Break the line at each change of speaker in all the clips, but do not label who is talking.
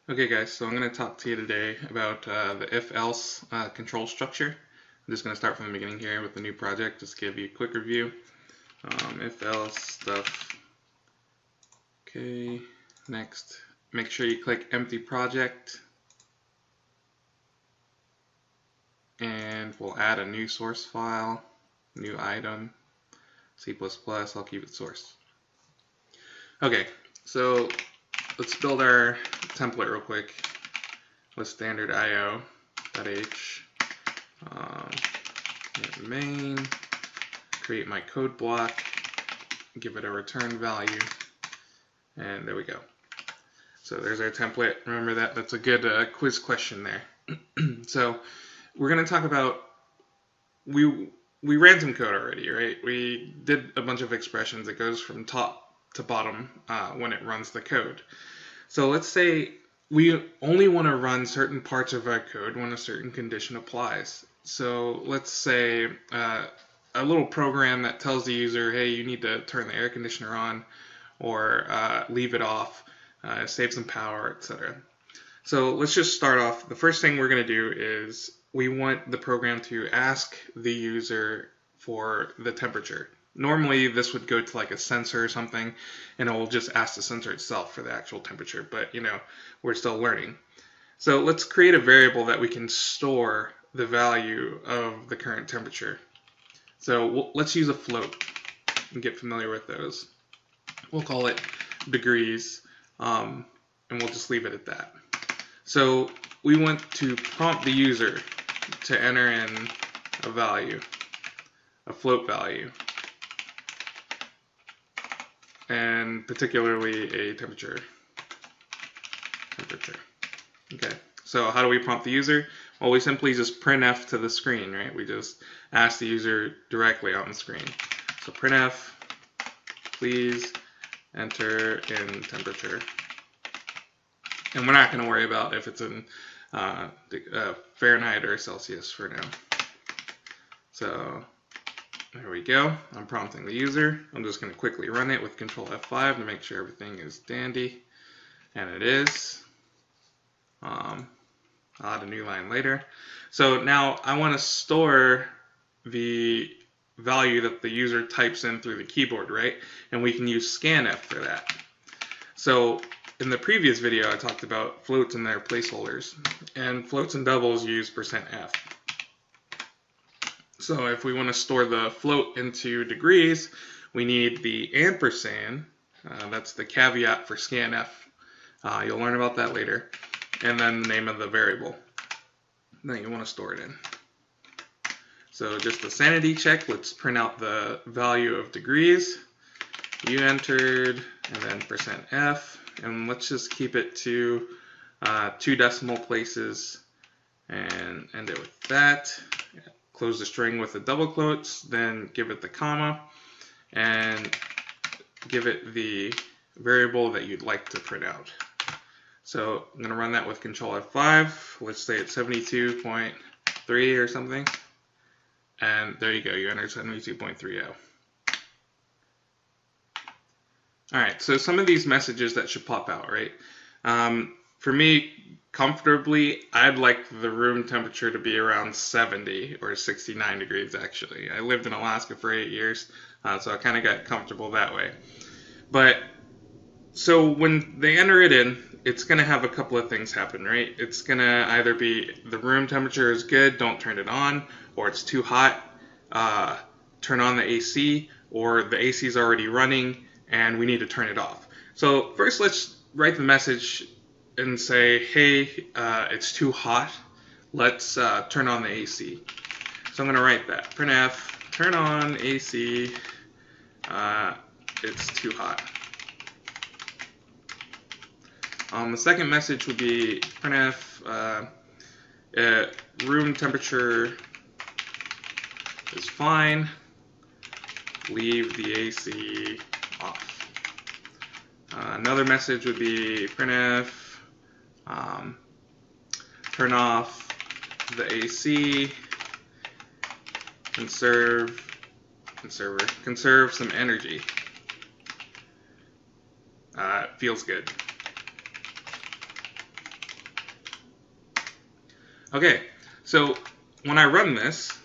Okay guys, so I'm going to talk to you today about the if-else control structure. I'm just going to start from the beginning here with the new project, just give you a quick review. If-else stuff. Okay, next, make sure you click empty project. And we'll add a new source file, new item, C++, I'll keep it source. Okay, so let's build our template real quick with standard io.h. Main, create my code block, give it a return value, and there we go. So there's our template. Remember that? That's a good quiz question there. So we're going to talk about, we ran some code already, right? We did a bunch of expressions that goes from top to bottom when it runs the code. So let's say we only want to run certain parts of our code when a certain condition applies. So let's say a little program that tells the user, hey, you need to turn the air conditioner on or leave it off, save some power, etc. So let's just start off. The first thing we're going to do is we want the program to ask the user for the temperature. Normally this would go to like a sensor or something, and it will just ask the sensor itself for the actual temperature, but you know, we're still learning. So let's create a variable that we can store the value of the current temperature. So let's use a float and get familiar with those. We'll call it degrees, and we'll just leave it at that. So we want to prompt the user to enter in a value, a float value, and particularly a temperature. Okay, so how do we prompt the user? Well, we simply just printf to the screen, right? We just ask the user directly on the screen. So printf, please enter in temperature. And we're not going to worry about if it's in Fahrenheit or Celsius for now. So there we go. I'm prompting the user. I'm just going to quickly run it with Control F5 to make sure everything is dandy. And it is. I'll add a new line later. So now I want to store the value that the user types in through the keyboard, right? And we can use scanf for that. So in the previous video, I talked about floats and their placeholders. And floats and doubles use %f. So if we want to store the float into degrees, we need the ampersand. That's the caveat for scanf. You'll learn about that later. And then the name of the variable that you want to store it in. So just a sanity check, let's print out the value of degrees. You entered, and then %f, and let's just keep it to 2 decimal places and end it with that. Close the string with the double quotes, then give it the comma, and give it the variable that you'd like to print out. So I'm going to run that with Control F5. Let's say it's 72.3 or something. And there you go, you entered 72.30. Alright, so some of these messages that should pop out, right? For me, comfortably, I'd like the room temperature to be around 70 or 69 degrees actually. I lived in Alaska for 8 years, so I kind of got comfortable that way. But so when they enter it in, it's going to have a couple of things happen, right? It's going to either be the room temperature is good, don't turn it on, or it's too hot, turn on the AC, or the AC is already running and we need to turn it off. So first let's write the message and say, hey, it's too hot, let's turn on the AC. So I'm going to write that, printf, turn on AC, it's too hot. The second message would be printf, room temperature is fine, leave the AC off. Another message would be printf, turn off the AC, conserve some energy. It feels good. Okay, so when I run this,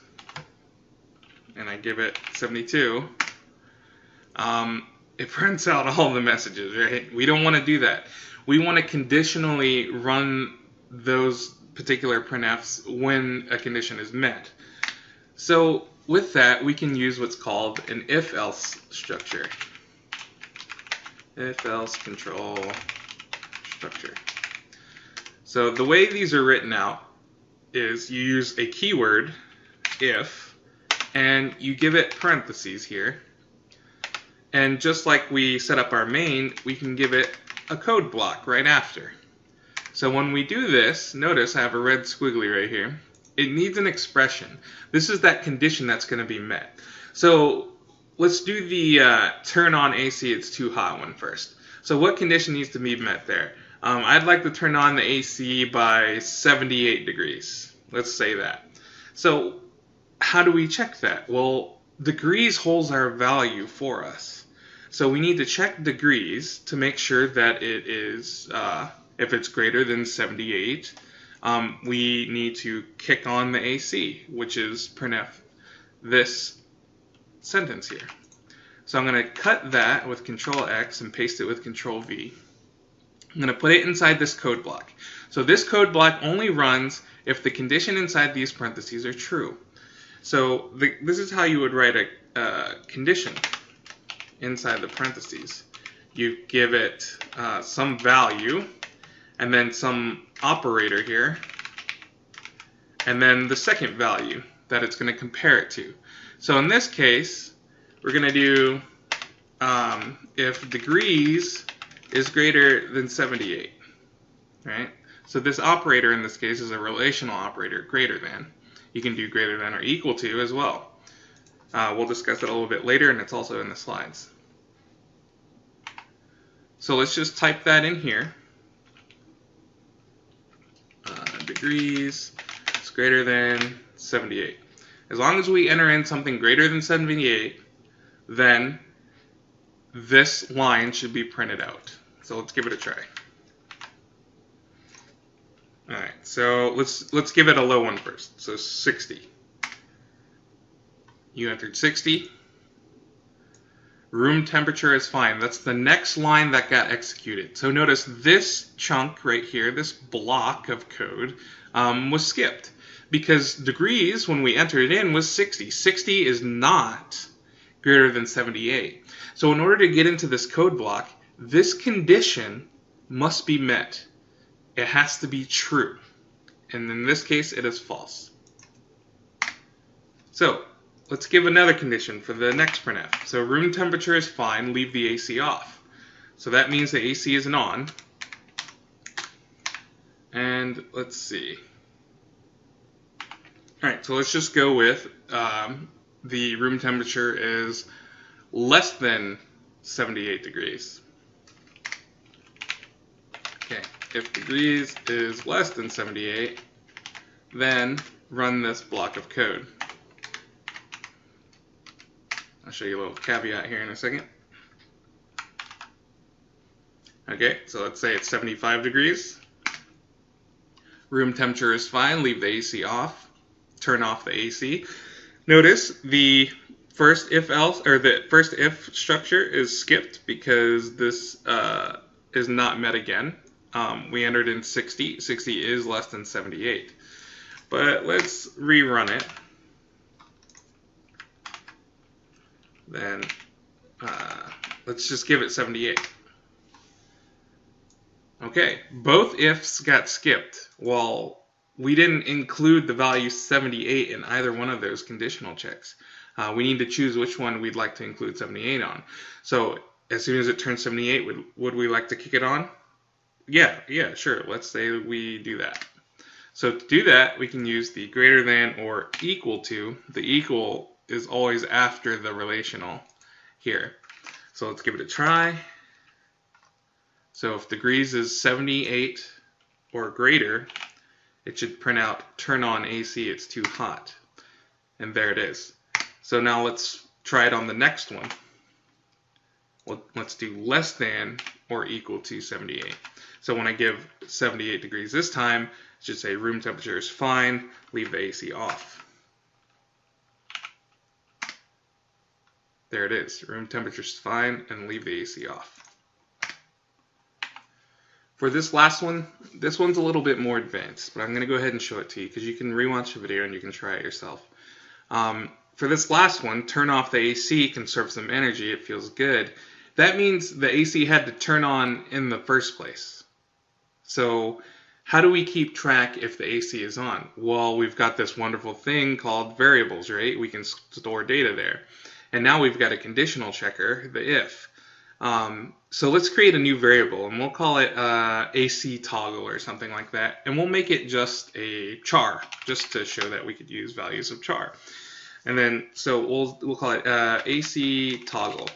and I give it 72, it prints out all the messages, right? We don't want to do that. We want to conditionally run those particular printfs when a condition is met. So with that, we can use what's called an if-else structure. If-else control structure. So the way these are written out is you use a keyword, if, and you give it parentheses here. And just like we set up our main, we can give it a code block right after. So when we do this, notice I have a red squiggly right here. It needs an expression. This is that condition that's going to be met. So let's do the turn on AC, it's too hot one first. So what condition needs to be met there? I'd like to turn on the AC by 78 degrees. Let's say that. So how do we check that? Well, degrees holds our value for us. So we need to check degrees to make sure that it is, if it's greater than 78, we need to kick on the AC, which is printf this sentence here. So I'm going to cut that with Control X and paste it with Control V. I'm going to put it inside this code block. So this code block only runs if the condition inside these parentheses are true. So this is how you would write a condition inside the parentheses. You give it some value, and then some operator here, and then the second value that it's going to compare it to. So in this case, we're going to do if degrees is greater than 78, right? So this operator in this case is a relational operator, greater than. You can do greater than or equal to as well. We'll discuss it a little bit later, and it's also in the slides. So let's just type that in here. Degrees is greater than 78. As long as we enter in something greater than 78, then this line should be printed out. So let's give it a try. Alright, so let's give it a low one first. So 60. You entered 60. Room temperature is fine. That's the next line that got executed. So notice this chunk right here, this block of code, was skipped. Because degrees, when we entered it in, was 60. 60 is not greater than 78. So in order to get into this code block, this condition must be met. It has to be true. And in this case, it is false. So let's give another condition for the next printf. So room temperature is fine, leave the AC off. So that means the AC isn't on. And let's see. Alright, so let's just go with the room temperature is less than 78 degrees. Okay, if degrees is less than 78, then run this block of code. I'll show you a little caveat here in a second. Okay, so let's say it's 75 degrees. Room temperature is fine, leave the AC off. Turn off the AC. Notice the first if-else, or the first if structure is skipped because this is not met again. We entered in 60. 60 is less than 78. But let's rerun it. Then let's just give it 78. Okay, both ifs got skipped. Well, we didn't include the value 78 in either one of those conditional checks. We need to choose which one we'd like to include 78 on. So as soon as it turns 78, would we like to kick it on? Yeah, sure. Let's say we do that. So to do that, we can use the greater than or equal to. The equal is always after the relational here. So let's give it a try. So if degrees is 78 or greater, it should print out turn on AC, it's too hot. And there it is. So now let's try it on the next one. Let's do less than or equal to 78. So when I give 78 degrees this time, it should say room temperature is fine, leave the AC off. There it is, room temperature is fine, and leave the AC off. For this last one, this one's a little bit more advanced, but I'm going to go ahead and show it to you because you can rewatch the video and you can try it yourself. For this last one, turn off the AC, conserve some energy, it feels good. That means the AC had to turn on in the first place. So how do we keep track if the AC is on? Well, we've got this wonderful thing called variables, right? We can store data there. And now we've got a conditional checker, the if. So let's create a new variable, and we'll call it AC toggle or something like that. And we'll make it just a char, just to show that we could use values of char. And then, so we'll call it AC toggle.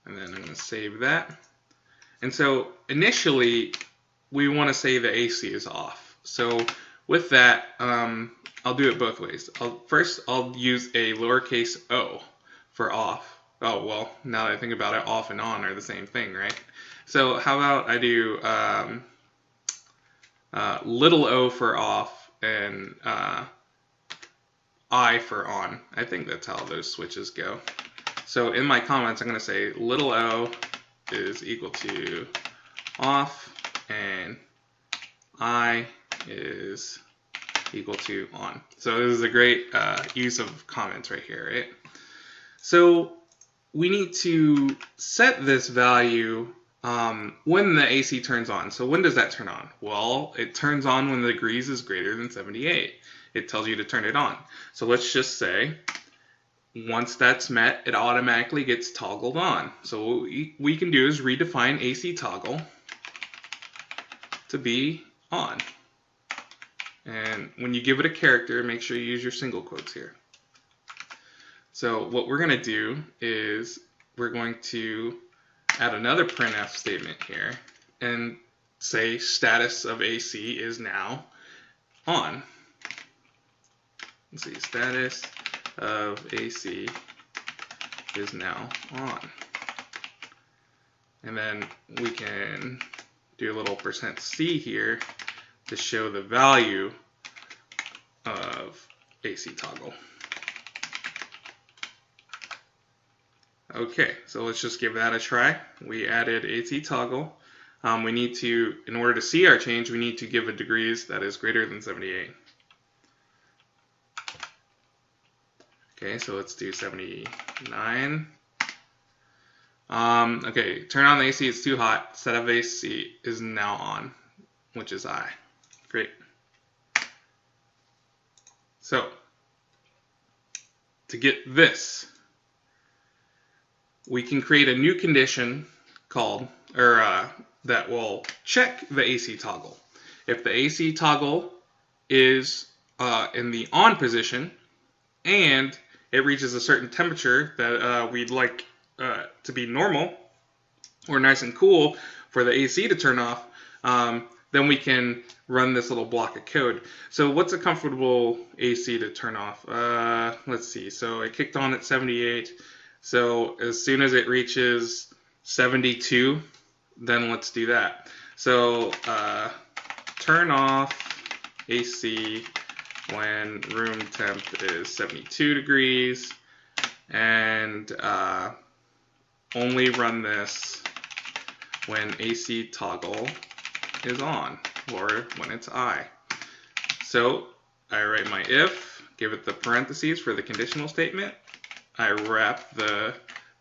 And then I'm going to save that. And so initially, we want to say the AC is off. So with that, I'll do it both ways. First, I'll use a lowercase o for off. Oh, well, now that I think about it, off and on are the same thing, right? So how about I do little o for off and I for on. I think that's how those switches go. So in my comments, I'm going to say little o is equal to off and I is equal to on. So this is a great use of comments right here, right? So we need to set this value when the AC turns on. So when does that turn on? Well, it turns on when the degrees is greater than 78. It tells you to turn it on. So let's just say once that's met, it automatically gets toggled on. So what we can do is redefine AC toggle to be on. And when you give it a character, make sure you use your single quotes here. So what we're going to do is we're going to add another printf statement here and say status of AC is now on. Let's see, status of AC is now on. And then we can do a little %C here to show the value of AC toggle. Okay, so let's just give that a try. We added AC toggle. We need to, in order to see our change, we need to give a degrees that is greater than 78. Okay, so let's do 79. Okay, turn on the AC, it's too hot. Set of AC is now on, which is I. Great. So, to get this, we can create a new condition called, that will check the AC toggle. If the AC toggle is in the on position and it reaches a certain temperature that we'd like to be normal or nice and cool for the AC to turn off, then we can run this little block of code. So what's a comfortable AC to turn off? Let's see. So it kicked on at 78. So as soon as it reaches 72, then let's do that. So turn off AC when room temp is 72 degrees, and only run this when AC toggle is on, or when it's I. So I write my if, give it the parentheses for the conditional statement. I wrap the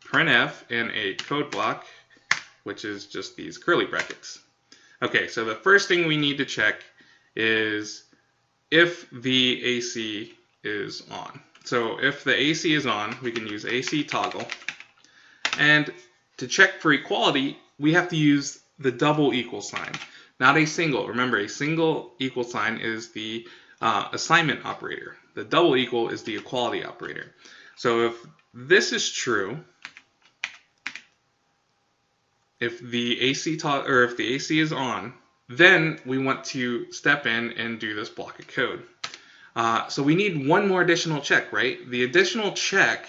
printf in a code block, which is just these curly brackets. Okay, so the first thing we need to check is if the AC is on. So if the AC is on, we can use AC toggle. And to check for equality, we have to use the double equal sign, not a single. Remember, a single equal sign is the assignment operator. The double equal is the equality operator. So if this is true, if the AC is on, then we want to step in and do this block of code. So we need one more additional check, right? The additional check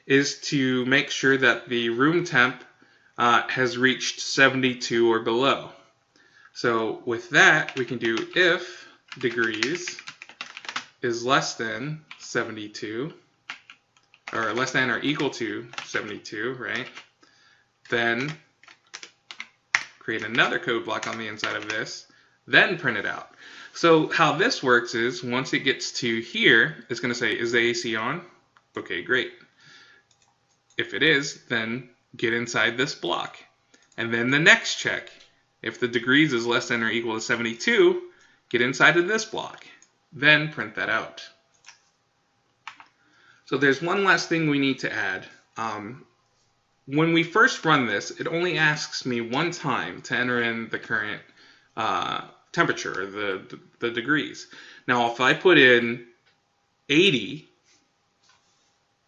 is to make sure that the room temp has reached 72 or below. So with that, we can do if degrees is less than 72, or less than or equal to 72, right? Then create another code block on the inside of this, then print it out. So how this works is once it gets to here, it's going to say, is the AC on? Okay, great. If it is, then get inside this block. And then the next check, if the degrees is less than or equal to 72, get inside of this block. Then print that out. So there's one last thing we need to add. When we first run this, it only asks me one time to enter in the current temperature, the degrees. Now, if I put in 80,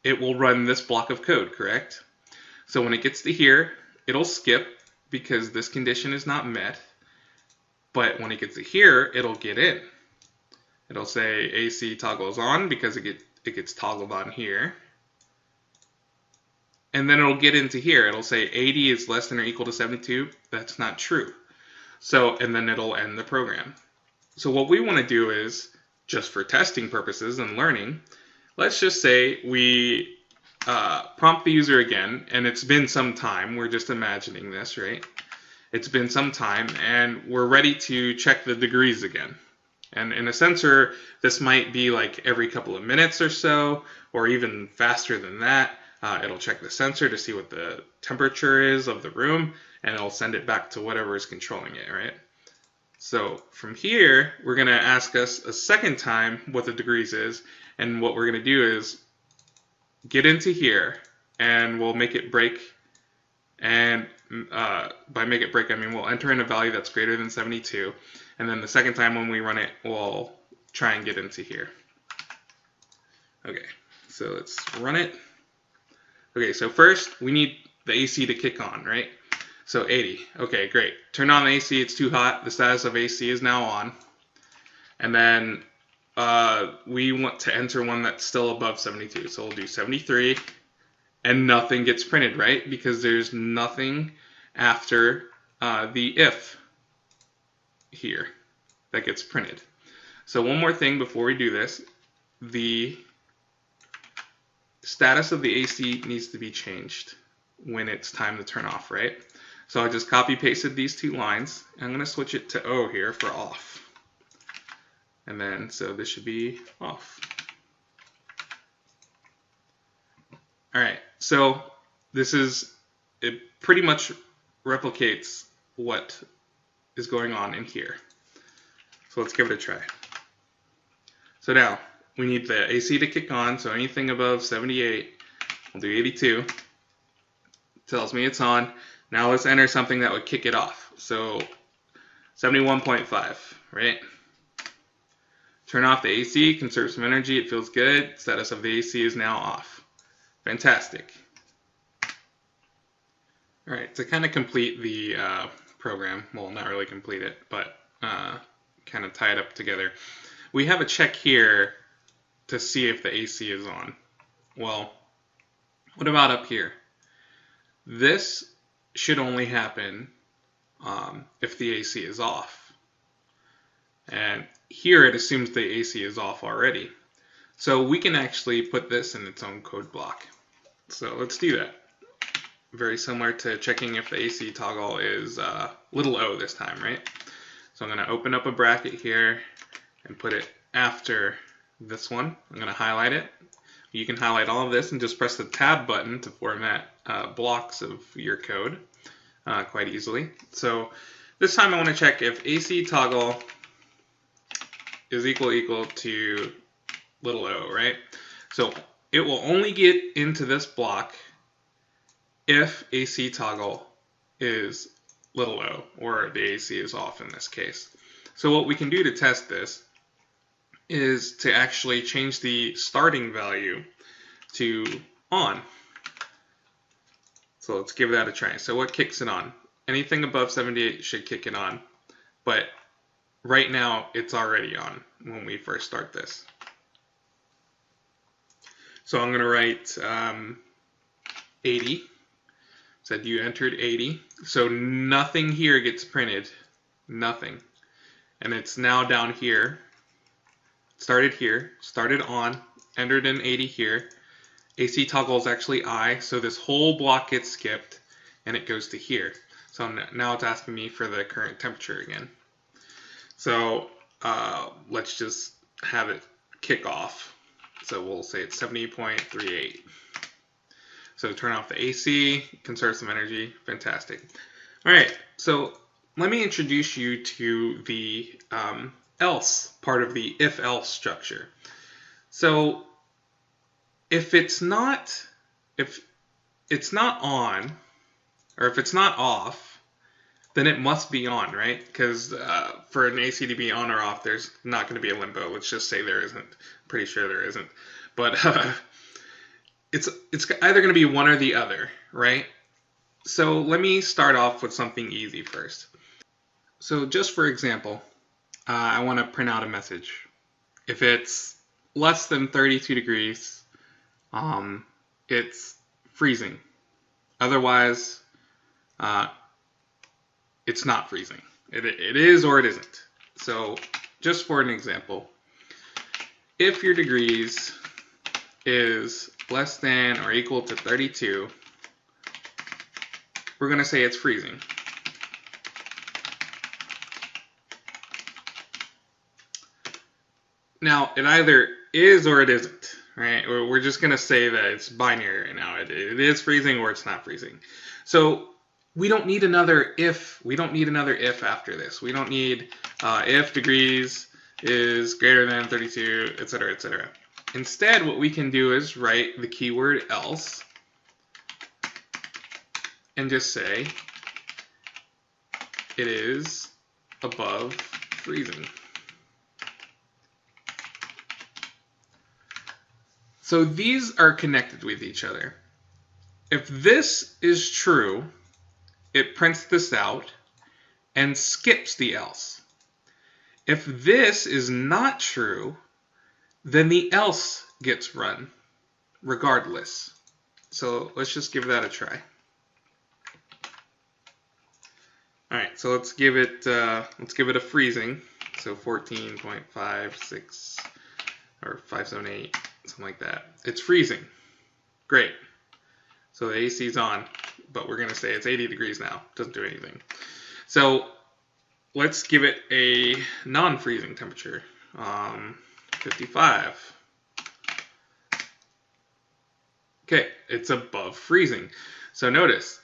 it will run this block of code, correct? So when it gets to here, it'll skip because this condition is not met. But when it gets to here, it'll get in. It'll say AC toggles on because it gets toggled on here. And then it'll get into here. It'll say 80 is less than or equal to 72. That's not true. So, and then it'll end the program. So what we want to do is, just for testing purposes and learning, let's just say we prompt the user again, and it's been some time. We're just imagining this, right? It's been some time, and we're ready to check the degrees again. And in a sensor, this might be like every couple of minutes or so, or even faster than that. It'll check the sensor to see what the temperature is of the room, and it'll send it back to whatever is controlling it, right? So from here, we're going to ask us a second time what the degrees is, and what we're going to do is get into here, and we'll make it break. And by make it break, I mean we'll enter in a value that's greater than 72, and then the second time when we run it, we'll try and get into here. Okay, so let's run it. Okay, so first we need the AC to kick on, right? So 80. Okay, great. Turn on the AC, it's too hot. The status of AC is now on. And then we want to enter one that's still above 72. So we'll do 73, and nothing gets printed, right? Because there's nothing after the if here that gets printed. So one more thing before we do this. The status of the AC needs to be changed when it's time to turn off, right? So I just copy pasted these two lines. I'm going to switch it to O here for off. And then, so this should be off. All right, so it pretty much replicates what is going on in here. So let's give it a try. So now, we need the AC to kick on, so anything above 78, we'll do 82. Tells me it's on. Now let's enter something that would kick it off. So 71.5, right? Turn off the AC, conserve some energy, it feels good. Status of the AC is now off. Fantastic. All right, to kind of complete the program, well, not really complete it, but kind of tie it up together, we have a check here to see if the AC is on. Well, what about up here? This should only happen if the AC is off. And here it assumes the AC is off already. So we can actually put this in its own code block. So let's do that. Very similar to checking if the AC toggle is little o this time, right? So I'm going to open up a bracket here and put it after this one. I'm going to highlight it. You can highlight all of this and just press the tab button to format blocks of your code quite easily. So this time I want to check if AC toggle is equal to little o, right? So it will only get into this block if AC toggle is little o, or the AC is off in this case. So what we can do to test this is to actually change the starting value to on. So let's give that a try. So what kicks it on? Anything above 78 should kick it on, but right now it's already on when we first start this. So I'm going to write 80 Said you entered 80. So nothing here gets printed. Nothing. And it's now down here. Started on, entered in 80 here. AC toggle is actually I, so this whole block gets skipped, and it goes to here. So now it's asking me for the current temperature again. So let's just have it kick off. So we'll say it's 70.38. So turn off the AC, conserve some energy, fantastic. All right, so let me introduce you to the else part of the if-else structure. So if it's not on, or if it's not off, then it must be on, right? Because for an AC to be on or off, there's not going to be a limbo. Let's just say there isn't. Pretty sure there isn't. But it's either going to be one or the other, right? So let me start off with something easy first. So just for example, I want to print out a message. If it's less than 32 degrees, it's freezing. Otherwise, it's not freezing. It is or it isn't. So just for an example, if your degrees is less than or equal to 32, we're going to say it's freezing. Now, it either is or it isn't, right? We're just going to say that it's binary right now. It is freezing or it's not freezing. So we don't need another if. We don't need another if after this. We don't need if degrees is greater than 32, etc., etc. Instead, what we can do is write the keyword else and just say it is above freezing. So these are connected with each other. If this is true, it prints this out and skips the else. If this is not true, then the else gets run regardless. So let's just give that a try. All right, so let's give it a freezing. So 14.56 or 578, something like that. It's freezing. Great. So the AC is on, but we're going to say it's 80 degrees now. Doesn't do anything. So let's give it a non-freezing temperature, 55. Okay, it's above freezing. So notice,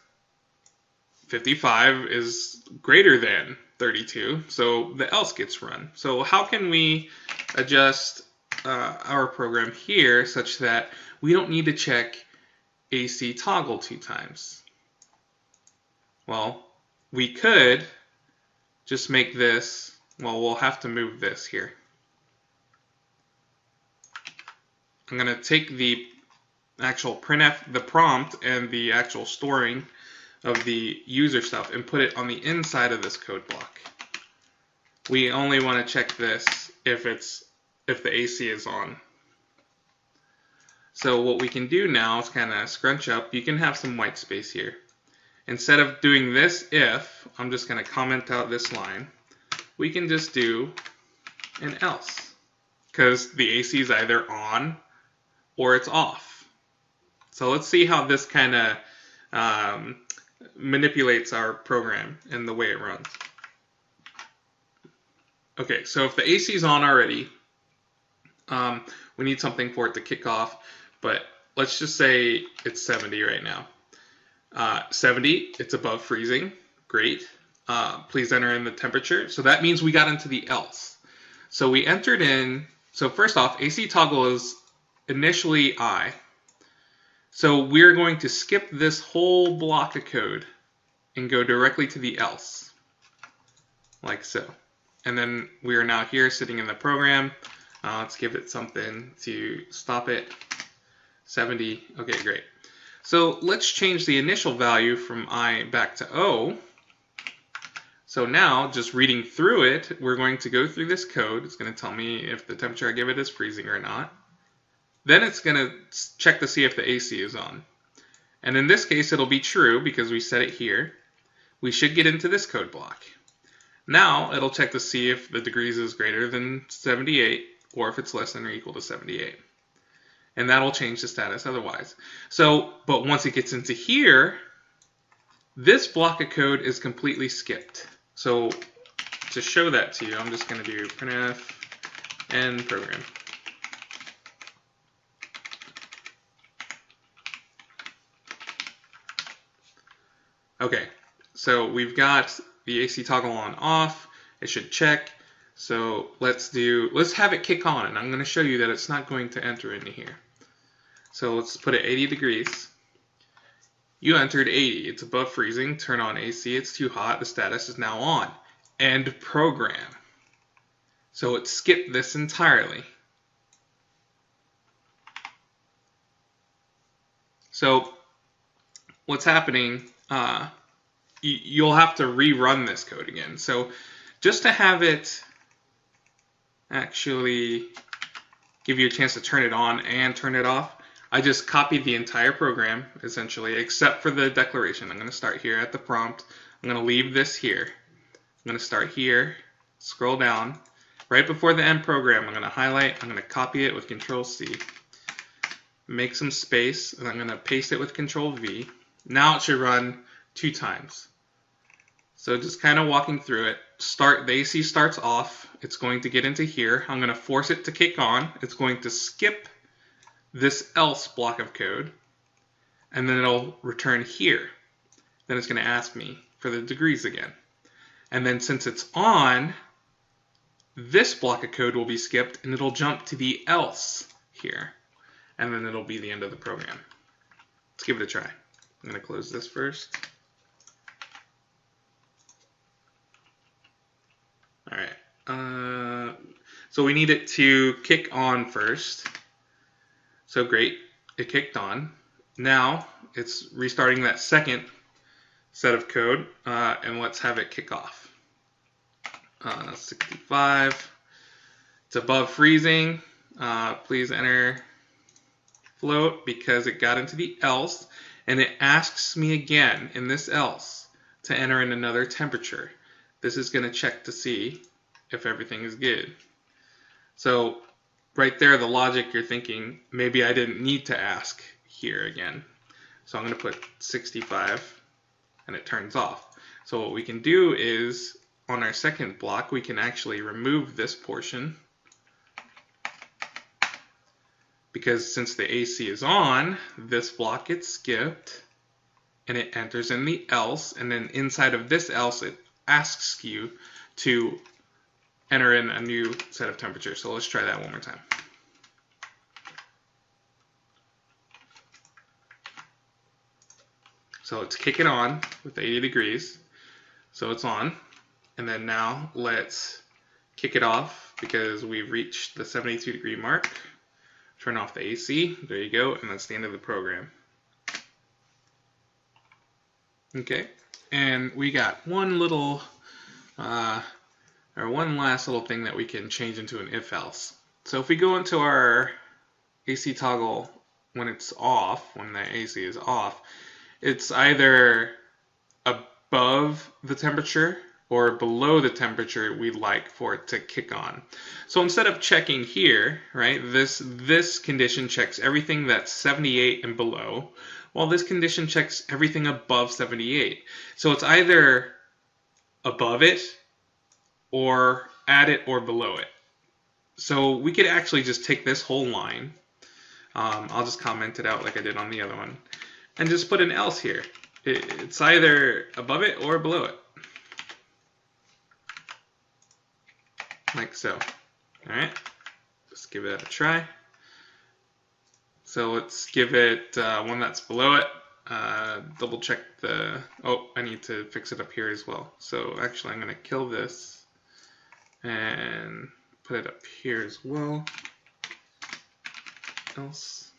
55 is greater than 32, so the else gets run. So how can we adjust our program here such that we don't need to check AC toggle 2 times? Well, we could just make this, well, we'll have to move this here. I'm going to take the actual printf, the prompt, and the actual storing of the user stuff and put it on the inside of this code block. We only want to check this if the AC is on. So what we can do now is kind of scrunch up. You can have some white space here. Instead of doing this if, I'm just going to comment out this line. We can just do an else, because the AC is either on or it's off. So let's see how this kind of manipulates our program and the way it runs. Okay, so if the AC is on already, we need something for it to kick off, but let's just say it's 70 right now. 70, it's above freezing. Great. Please enter in the temperature. So that means we got into the else. So we entered in, so first off, AC toggle is initially I. So we're going to skip this whole block of code and go directly to the else, like so. And then we are now here sitting in the program. Let's give it something to stop it. 70, okay, great. So let's change the initial value from I back to O. So now, just reading through it, we're going to go through this code. It's going to tell me if the temperature I give it is freezing or not. Then it's going to check to see if the AC is on. And in this case, it'll be true because we set it here. We should get into this code block. Now it'll check to see if the degrees is greater than 78 or if it's less than or equal to 78. And that'll change the status otherwise. So, but once it gets into here, this block of code is completely skipped. So to show that to you, I'm just going to do printf end program. Okay, so we've got the AC toggle on off. It should check. So let's have it kick on, and I'm going to show you that it's not going to enter into here. So let's put it 80 degrees. You entered 80. It's above freezing. Turn on AC. It's too hot. The status is now on. End program. So it skipped this entirely. So what's happening, you'll have to rerun this code again. So just to have it actually give you a chance to turn it on and turn it off, I just copied the entire program, essentially, except for the declaration. I'm going to start here at the prompt. I'm going to leave this here. I'm going to start here, scroll down. Right before the end program, I'm going to highlight. I'm going to copy it with Control-C. Make some space, and I'm going to paste it with Control-V. Now it should run 2 times. So just kind of walking through it. The AC starts off. It's going to get into here. I'm going to force it to kick on. It's going to skip this else block of code, and then it'll return here. Then it's going to ask me for the degrees again. And then since it's on, this block of code will be skipped, and it'll jump to the else here. And then it'll be the end of the program. Let's give it a try. I'm going to close this first. All right. So we need it to kick on first. So great, it kicked on. Now it's restarting that second set of code, and let's have it kick off. 65. It's above freezing. Please enter float because it got into the else, and it asks me again in this else to enter in another temperature. This is going to check to see if everything is good. So right there, the logic, you're thinking, maybe I didn't need to ask here again. So I'm going to put 65, and it turns off. So what we can do is, on our second block, we can actually remove this portion. Because since the AC is on, this block gets skipped, and it enters in the else, and then inside of this else, it asks you to enter in a new set of temperatures. So let's try that one more time. So it's kicking on with 80 degrees. So it's on. And then now let's kick it off because we've reached the 72 degree mark. Turn off the AC. There you go. And that's the end of the program. Okay. And we got one last little thing that we can change into an if-else. So if we go into our AC toggle when it's off, when the AC is off, it's either above the temperature or below the temperature we'd like for it to kick on. So instead of checking here, right, this condition checks everything that's 78 and below, while this condition checks everything above 78. So it's either above it or at it or below it. So we could actually just take this whole line, I'll just comment it out like I did on the other one, and just put an else here. It's either above it or below it. Like so. Alright, just give it a try. So let's give it one that's below it. Double check I need to fix it up here as well. So actually I'm going to kill this and put it up here as well. Else.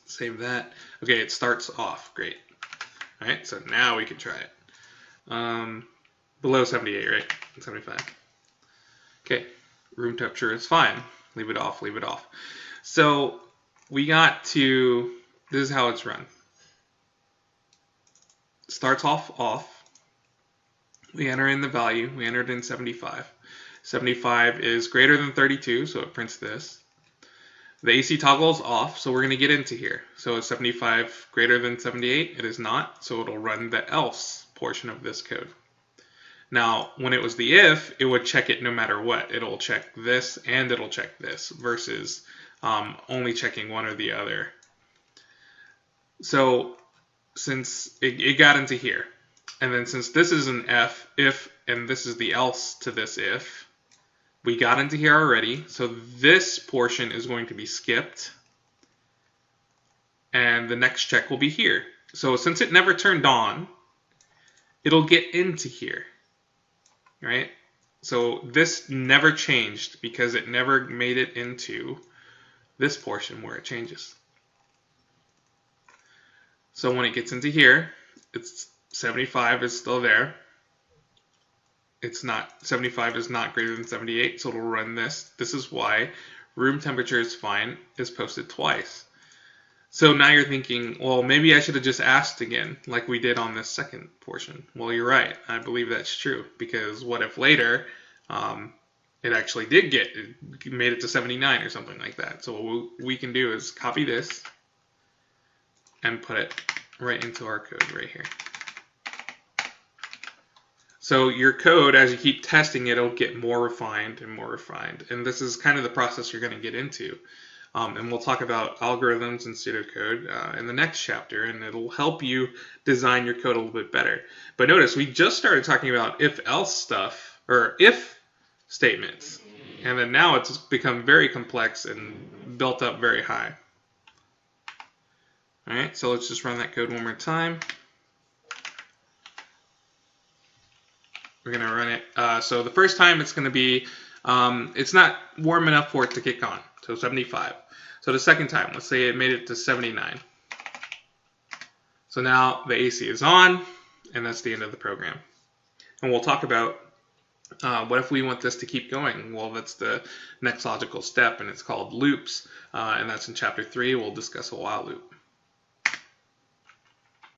Save that. Okay, it starts off. Great. Alright, so now we can try it. Below 78, right? 75. Okay, room temperature is fine. Leave it off, leave it off. So we got to this is how it's run. Starts off. We enter in the value. We entered in 75. 75 is greater than 32, so it prints this. The AC toggle is off, so we're going to get into here. So is 75 greater than 78? It is not, so it'll run the else portion of this code. Now, when it was the if, it would check it no matter what. It'll check this and it'll check this versus only checking one or the other. So since it got into here, and then since this is an if, and this is the else to this if, we got into here already, so this portion is going to be skipped, and the next check will be here. So since it never turned on, it'll get into here, right? So this never changed because it never made it into this portion where it changes. So when it gets into here, it's 75 is still there. It's not, 75 is not greater than 78, so it'll run this. This is why room temperature is fine is posted twice. So now you're thinking, well, maybe I should have just asked again, like we did on this second portion. Well, you're right. I believe that's true, because what if later it actually did made it to 79 or something like that. So what we can do is copy this and put it right into our code right here. So your code, as you keep testing it, it'll get more refined and more refined. And this is kind of the process you're going to get into. And we'll talk about algorithms and pseudocode in the next chapter, and it'll help you design your code a little bit better. But notice, we just started talking about if-else stuff, or if statements. And then now it's become very complex and built up very high. All right, so let's just run that code one more time. We're going to run it. So the first time it's going to be, it's not warm enough for it to kick on, so 75. So the second time, let's say it made it to 79. So now the AC is on, and that's the end of the program. And we'll talk about what if we want this to keep going. Well, that's the next logical step, and it's called loops, and that's in chapter 3. We'll discuss a while loop.